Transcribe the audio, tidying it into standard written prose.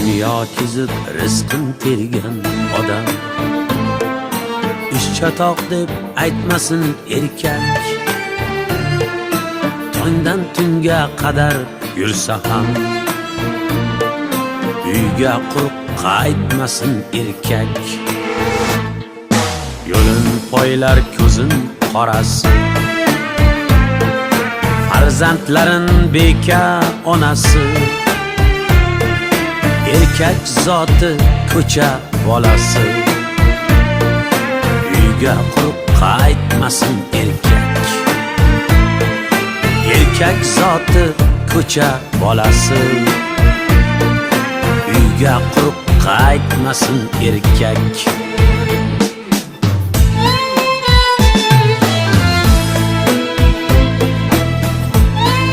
Dunyo kezib rizqin tergan odam ish chatoq deb aytmasin erkak. Tongdan tunga qadar yursa ham uyga quruq qaytmasin erkak. Yo'lin poylar ko'zin qorasi, farzandlarin bekar onasi. Erkak zoti ko'cha bolasi, uyga quruq qaytmasin erkak. Erkak zoti ko'cha bolasi, uyga quruq qaytmasin erkak.